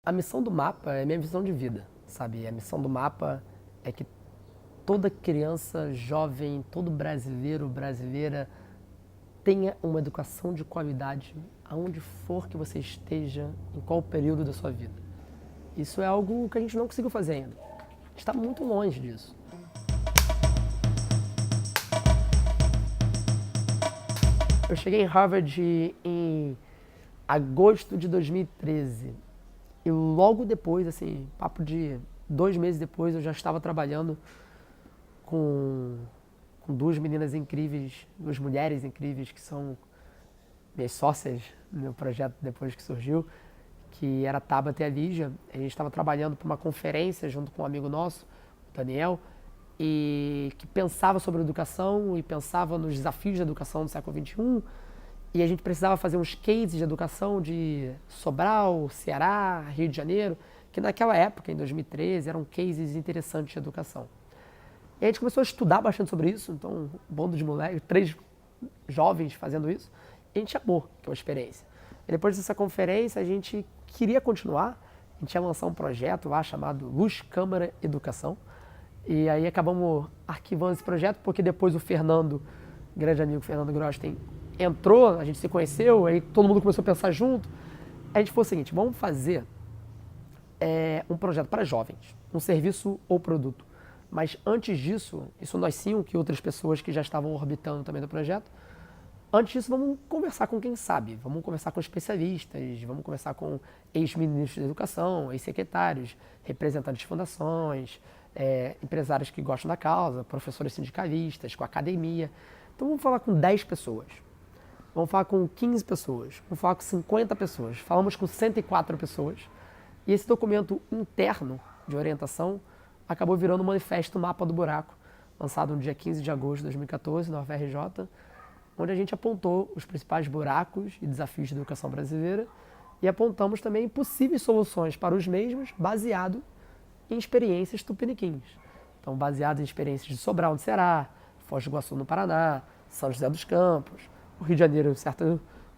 A missão do mapa é minha visão de vida, sabe? A missão do mapa é que toda criança, jovem, todo brasileiro, brasileira tenha uma educação de qualidade aonde for que você esteja, em qual período da sua vida. Isso é algo que a gente não conseguiu fazer ainda. A gente está muito longe disso. Eu cheguei em Harvard em agosto de 2013. E logo depois, assim, papo de 2 meses depois, eu já estava trabalhando com, com duas meninas incríveis, duas mulheres incríveis que são minhas sócias no meu projeto depois que surgiu, que era a Tabata e a Lígia. A gente estava trabalhando para uma conferência junto com um amigo nosso, o Daniel, e que pensava sobre educação e pensava nos desafios da educação no século XXI. E a gente precisava fazer uns cases de educação de Sobral, Ceará, Rio de Janeiro, que naquela época, em 2013, eram cases interessantes de educação. E a gente começou a estudar bastante sobre isso, então um bando de moleques, 3 jovens fazendo isso, e a gente amou aquela experiência. E depois dessa conferência, a gente queria continuar, a gente ia lançar um projeto lá chamado Luz, Câmara, Educação, e aí acabamos arquivando esse projeto, porque depois o Fernando, grande amigo Fernando Grosten, entrou, a gente se conheceu, aí todo mundo começou a pensar junto. A gente falou o seguinte, vamos fazer um projeto para jovens, um serviço ou produto. Mas antes disso, isso nós 5 e outras pessoas que já estavam orbitando também do projeto, antes disso vamos conversar com quem sabe, vamos conversar com especialistas, vamos conversar com ex-ministros da educação, ex-secretários, representantes de fundações, empresários que gostam da causa, professores sindicalistas, com a academia. Então vamos falar com 10 pessoas. Vamos falar com 15 pessoas, vamos falar com 50 pessoas. Falamos com 104 pessoas. E esse documento interno de orientação acabou virando o Manifesto Mapa do Buraco, lançado no dia 15 de agosto de 2014, na UFRJ, onde a gente apontou os principais buracos e desafios da educação brasileira e apontamos também possíveis soluções para os mesmos, baseado em experiências tupiniquins. Então, baseado em experiências de Sobral, no Ceará, Foz do Iguaçu, no Paraná, São José dos Campos, o Rio de Janeiro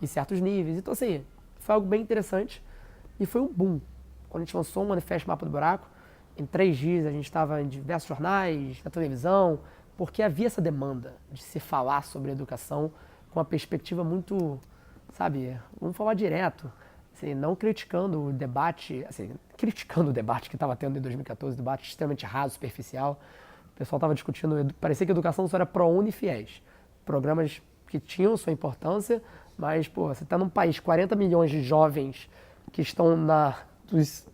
em certos níveis. Então, assim, foi algo bem interessante e foi um boom. Quando a gente lançou o Manifesto Mapa do Buraco, em 3 dias a gente estava em diversos jornais, na televisão, porque havia essa demanda de se falar sobre educação com uma perspectiva muito, sabe, vamos falar direto, assim, não criticando o debate, assim, criticando o debate que estava tendo em 2014, debate extremamente raso, superficial. O pessoal estava discutindo, parecia que a educação só era pró-uni e fiéis. Programas que tinham sua importância, mas, pô, você está num país, 40 milhões de jovens que estão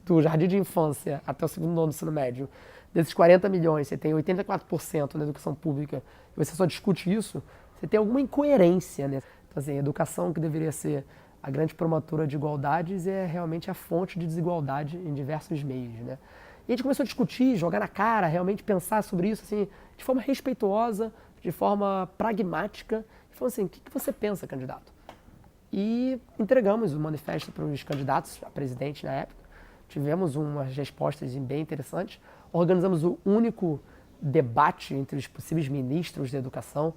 do jardim de infância até o segundo ano do ensino médio. Desses 40 milhões, você tem 84% na educação pública, e você só discute isso, você tem alguma incoerência, né? Então, assim, a educação que deveria ser a grande promotora de igualdades é realmente a fonte de desigualdade em diversos meios, né? E a gente começou a discutir, jogar na cara, realmente pensar sobre isso, assim, de forma respeitosa, de forma pragmática. E falou assim, o que você pensa, candidato? E entregamos o manifesto para os candidatos a presidente na época. Tivemos umas respostas bem interessantes. Organizamos o único debate entre os possíveis ministros da educação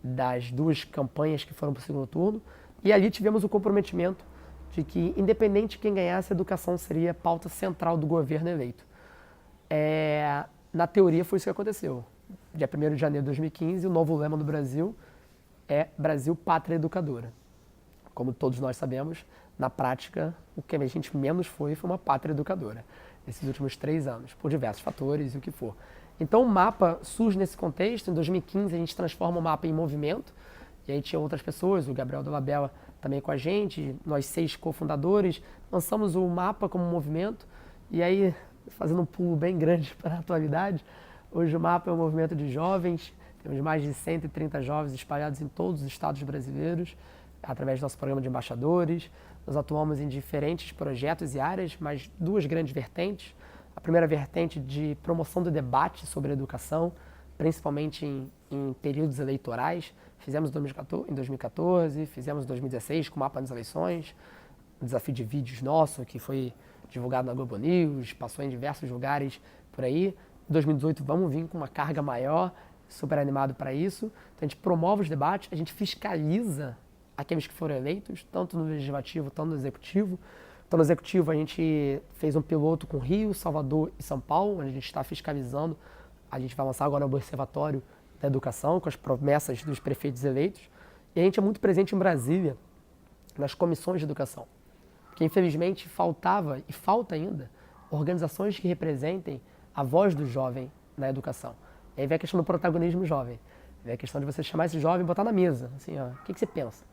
das 2 campanhas que foram para o segundo turno. E ali tivemos o comprometimento de que, independente de quem ganhasse, a educação seria a pauta central do governo eleito. Na teoria foi isso que aconteceu. Dia 1º de janeiro de 2015, o novo lema do Brasil é Brasil Pátria Educadora. Como todos nós sabemos, na prática, o que a gente menos foi uma pátria educadora, nesses últimos 3 anos, por diversos fatores e o que for. Então o mapa surge nesse contexto. Em 2015 a gente transforma o mapa em movimento, e aí tinha outras pessoas, o Gabriel Dolabella também com a gente, nós 6 cofundadores, lançamos o mapa como movimento, e aí, fazendo um pulo bem grande para a atualidade, hoje o mapa é um movimento de jovens, temos mais de 130 jovens espalhados em todos os estados brasileiros, através do nosso programa de embaixadores. Nós atuamos em diferentes projetos e áreas, mas 2 grandes vertentes. A primeira vertente de promoção do debate sobre a educação, principalmente em períodos eleitorais. Fizemos em 2014, fizemos em 2016 com o Mapa das Eleições, um desafio de vídeos nosso, que foi divulgado na Globo News, passou em diversos lugares por aí. Em 2018 vamos vir com uma carga maior, super animado para isso. Então a gente promove os debates, a gente fiscaliza aqueles que foram eleitos, tanto no legislativo, tanto no executivo, Então, no Executivo, a gente fez um piloto com Rio, Salvador e São Paulo, onde a gente está fiscalizando. A gente vai lançar agora o Observatório da Educação, com as promessas dos prefeitos eleitos. E a gente é muito presente em Brasília, nas comissões de educação. Porque, infelizmente, faltava e falta ainda organizações que representem a voz do jovem na educação. E aí vem a questão do protagonismo jovem. Vem a questão de você chamar esse jovem e botar na mesa. Assim, ó, o que você pensa?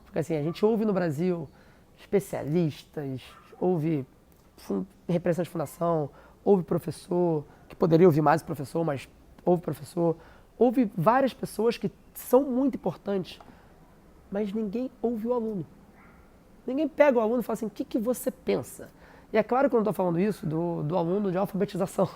Porque assim, a gente ouve no Brasil especialistas, ouve representante de fundação, ouve professor, que poderia ouvir mais o professor, mas ouve professor, ouve várias pessoas que são muito importantes, mas ninguém ouve o aluno. Ninguém pega o aluno e fala assim, o que você pensa? E é claro que eu não estou falando isso do aluno de alfabetização.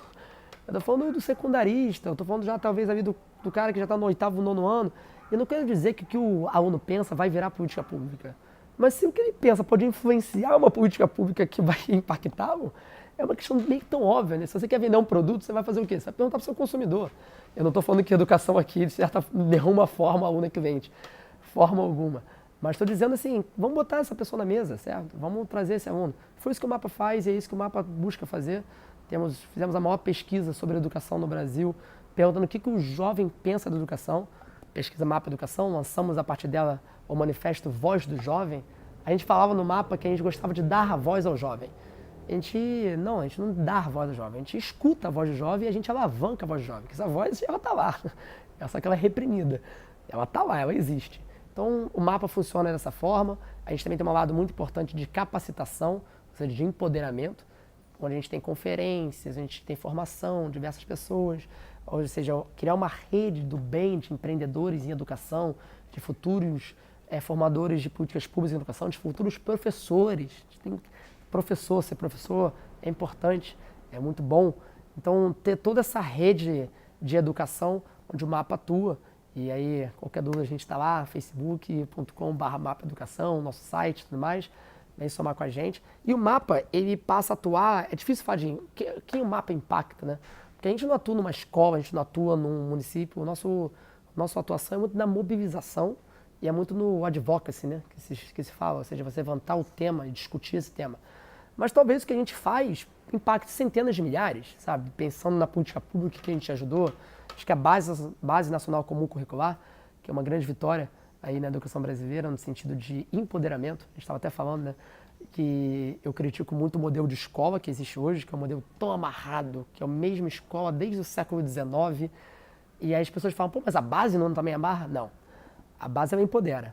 Eu estou falando do secundarista, eu estou falando já talvez ali do cara que já está no 8º, 9º ano. Eu não quero dizer que o que o aluno pensa vai virar política pública. Mas se o que ele pensa pode influenciar uma política pública que vai impactá-lo, é uma questão meio tão óbvia, né? Se você quer vender um produto, você vai fazer o quê? Você vai perguntar para o seu consumidor. Eu não estou falando que educação aqui, de certa nenhuma forma, a aluno é que vende. Forma alguma. Mas estou dizendo assim, vamos botar essa pessoa na mesa, certo? Vamos trazer esse aluno. Foi isso que o MAPA faz e é isso que o MAPA busca fazer. Fizemos a maior pesquisa sobre educação no Brasil, perguntando o que o jovem pensa da educação. Pesquisa MAPA Educação, lançamos a partir dela o manifesto Voz do Jovem. A gente falava no MAPA que a gente gostava de dar a voz ao jovem. A gente não dá a voz ao jovem, a gente escuta a voz do jovem e a gente alavanca a voz do jovem, porque essa voz, ela está lá, só que ela é reprimida, ela está lá, ela existe. Então, o MAPA funciona dessa forma. A gente também tem um lado muito importante de capacitação, ou seja, de empoderamento, onde a gente tem conferências, a gente tem formação, diversas pessoas, ou seja, criar uma rede do bem de empreendedores em educação, de futuros formadores de políticas públicas em educação, de futuros professores. Ser professor é importante, é muito bom. Então, ter toda essa rede de educação onde o MAPA atua. E aí, qualquer dúvida, a gente está lá, facebook.com/mapaeducação, nosso site e tudo mais, vem somar com a gente. E o MAPA, ele passa a atuar, é difícil falar de quem o MAPA impacta, né? Porque a gente não atua numa escola, a gente não atua num município, nossa atuação é muito na mobilização e é muito no advocacy, né? Que se fala, ou seja, você levantar o tema e discutir esse tema. Mas talvez o que a gente faz impacte centenas de milhares, sabe? Pensando na política pública que a gente ajudou. Acho que a Base Nacional Comum Curricular, que é uma grande vitória aí na educação brasileira, no sentido de empoderamento. A gente estava até falando, né, que eu critico muito o modelo de escola que existe hoje, que é um modelo tão amarrado, que é a mesma escola desde o século XIX. E aí as pessoas falam, pô, mas a base não também amarra? Não. A base, ela empodera.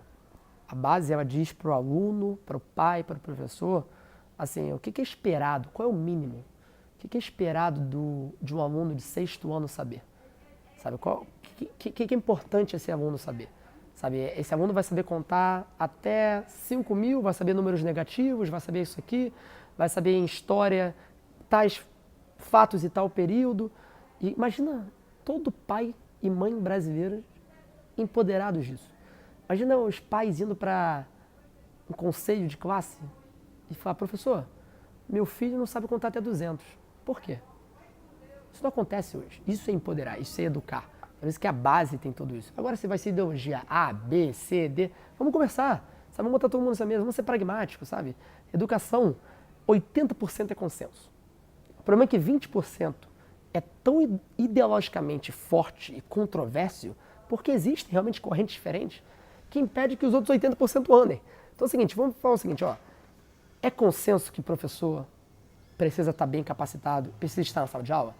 A base, ela diz para o aluno, para o pai, para o professor, assim, o que é esperado, qual é o mínimo? O que é esperado de um aluno de 6º ano saber? Sabe, o que é importante esse aluno saber? Sabe, esse aluno vai saber contar até 5.000, vai saber números negativos, vai saber isso aqui, vai saber em história tais fatos e tal período. E imagina todo pai e mãe brasileiro empoderados disso. Imagina os pais indo para um conselho de classe e falar, professor, meu filho não sabe contar até 200. Por quê? Isso não acontece hoje. Isso é empoderar, isso é educar. Por isso que a base tem tudo isso. Agora você vai ser ideologia A, B, C, D. Vamos conversar. Sabe? Vamos botar todo mundo nessa mesa. Vamos ser pragmáticos, sabe? Educação, 80% é consenso. O problema é que 20% é tão ideologicamente forte e controvérsio porque existem realmente correntes diferentes que impede que os outros 80% andem. Então é o seguinte, vamos falar o seguinte, ó. É consenso que o professor precisa estar bem capacitado, precisa estar na sala de aula?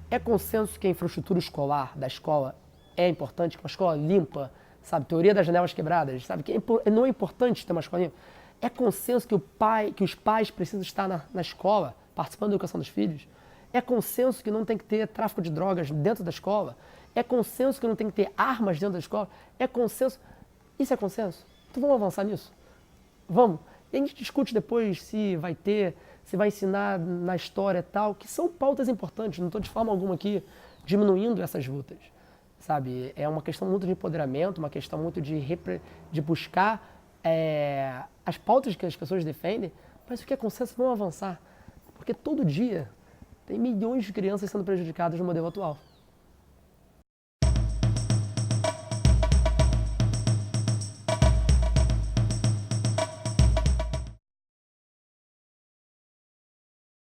É consenso que a infraestrutura escolar da escola é importante, que uma escola limpa, sabe? Teoria das janelas quebradas, sabe? Que não é importante ter uma escola limpa. É consenso que os pais precisam estar na escola, participando da educação dos filhos. É consenso que não tem que ter tráfico de drogas dentro da escola. É consenso que não tem que ter armas dentro da escola. É consenso. Isso é consenso? Então vamos avançar nisso? Vamos. E a gente discute depois se vai ensinar na história e tal, que são pautas importantes, não estou de forma alguma aqui diminuindo essas lutas, sabe? É uma questão muito de empoderamento, uma questão muito de buscar as pautas que as pessoas defendem, mas o que é consenso, vamos avançar. Porque todo dia tem milhões de crianças sendo prejudicadas no modelo atual.